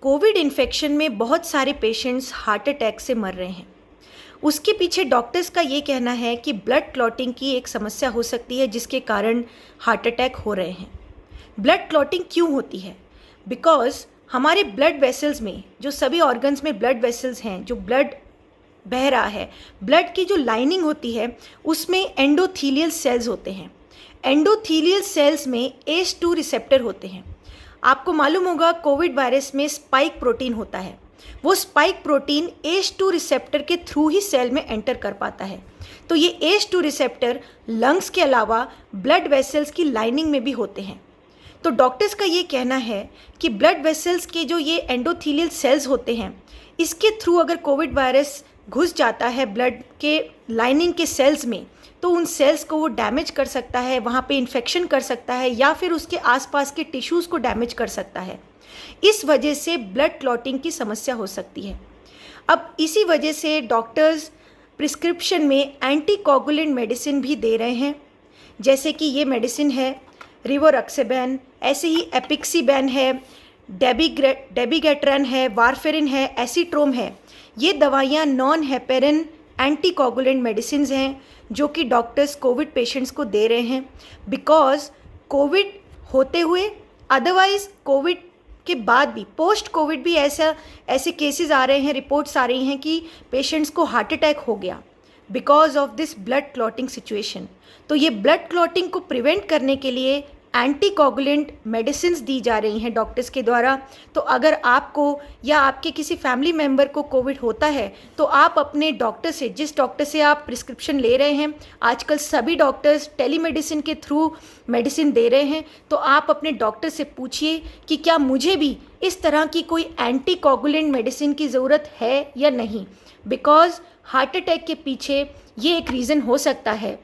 Covid infection में बहुत सारे पेशेंट्स हार्ट अटैक से मर रहे हैं। उसके पीछे डॉक्टर्स का ये कहना है कि ब्लड क्लॉटिंग की एक समस्या हो सकती है जिसके कारण हार्ट अटैक हो रहे हैं। ब्लड क्लॉटिंग क्यों होती है? बिकॉज हमारे ब्लड वेसल्स में, जो सभी ऑर्गन्स में ब्लड वेसल्स हैं, जो ब्लड बह रहा है, ब्लड की जो लाइनिंग होती है उसमें एंडोथीलियल सेल्स होते हैं। एंडोथीलियल सेल्स में ACE2 रिसेप्टर होते हैं। आपको मालूम होगा कोविड वायरस में स्पाइक प्रोटीन होता है। वो स्पाइक प्रोटीन ACE2 रिसेप्टर के थ्रू ही सेल में एंटर कर पाता है। तो ये ACE2 रिसेप्टर लंग्स के अलावा ब्लड वेसल्स की लाइनिंग में भी होते हैं। तो डॉक्टर्स का ये कहना है कि ब्लड वेसल्स के जो ये एंडोथीलियल सेल्स होते हैं, इसके थ्रू अगर कोविड वायरस घुस जाता है ब्लड के लाइनिंग के सेल्स में, तो उन सेल्स को वो डैमेज कर सकता है, वहाँ पे इन्फेक्शन कर सकता है या फिर उसके आसपास के टिश्यूज़ को डैमेज कर सकता है। इस वजह से ब्लड क्लॉटिंग की समस्या हो सकती है। अब इसी वजह से डॉक्टर्स प्रिस्क्रिप्शन में एंटीकोगुलेंट मेडिसिन भी दे रहे हैं, जैसे कि ये मेडिसिन है रिवोरक्सेबैन, ऐसे ही एपिक्सीबैन है, डेबिगेट्रन है, वारफेरिन है, एसीट्रोम है। ये दवाइयाँ नॉन हेपेरिन एंटीकोगुलेंट मेडिसिन हैं जो कि डॉक्टर्स कोविड पेशेंट्स को दे रहे हैं। बिकॉज कोविड होते हुए, अदरवाइज कोविड के बाद भी, पोस्ट कोविड भी ऐसे केसेस आ रहे हैं, रिपोर्ट्स आ रही हैं कि पेशेंट्स को हार्ट अटैक हो गया because of this blood clotting situation. तो ये ब्लड क्लॉटिंग को प्रिवेंट करने के लिए एंटीकोगुलेंट मेडिसिन्स दी जा रही हैं डॉक्टर्स के द्वारा। तो अगर आपको या आपके किसी फैमिली मेम्बर को कोविड होता है तो आप अपने डॉक्टर से, जिस डॉक्टर से आप प्रिस्क्रिप्शन ले रहे हैं, आजकल सभी डॉक्टर्स टेलीमेडिसिन के थ्रू मेडिसिन दे रहे हैं, तो आप अपने डॉक्टर से पूछिए कि क्या मुझे भी इस तरह की कोई एंटीकोगुलेंट मेडिसिन की ज़रूरत है या नहीं। बिकॉज हार्ट अटैक के पीछे ये एक रीज़न हो सकता है।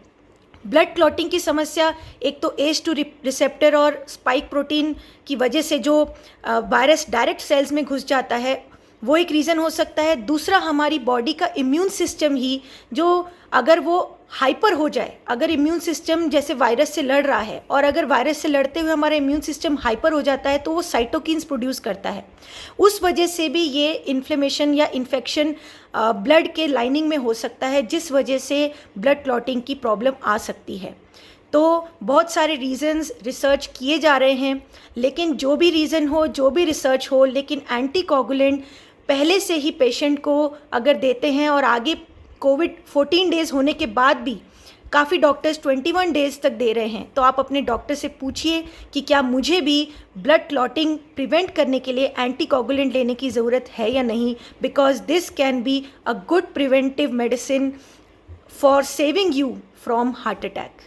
ब्लड क्लॉटिंग की समस्या एक तो ACE2 रिसेप्टर और स्पाइक प्रोटीन की वजह से जो वायरस डायरेक्ट सेल्स में घुस जाता है, वो एक रीज़न हो सकता है। दूसरा, हमारी बॉडी का इम्यून सिस्टम ही जो अगर वो हाइपर हो जाए, अगर इम्यून सिस्टम जैसे वायरस से लड़ रहा है और अगर वायरस से लड़ते हुए हमारा इम्यून सिस्टम हाइपर हो जाता है तो वो साइटोकिन्स प्रोड्यूस करता है। उस वजह से भी ये इन्फ्लेमेशन या इन्फेक्शन ब्लड के लाइनिंग में हो सकता है, जिस वजह से ब्लड क्लॉटिंग की प्रॉब्लम आ सकती है। तो बहुत सारे रीज़न्स रिसर्च किए जा रहे हैं, लेकिन जो भी रीज़न हो, जो भी रिसर्च हो, लेकिन एंटीकोगुलेंट पहले से ही पेशेंट को अगर देते हैं और आगे कोविड 14 डेज़ होने के बाद भी काफ़ी डॉक्टर्स 21 डेज़ तक दे रहे हैं, तो आप अपने डॉक्टर से पूछिए कि क्या मुझे भी ब्लड क्लॉटिंग प्रिवेंट करने के लिए एंटीकोगुलेंट लेने की ज़रूरत है या नहीं। Because this can be a good preventive medicine for saving you from heart attack.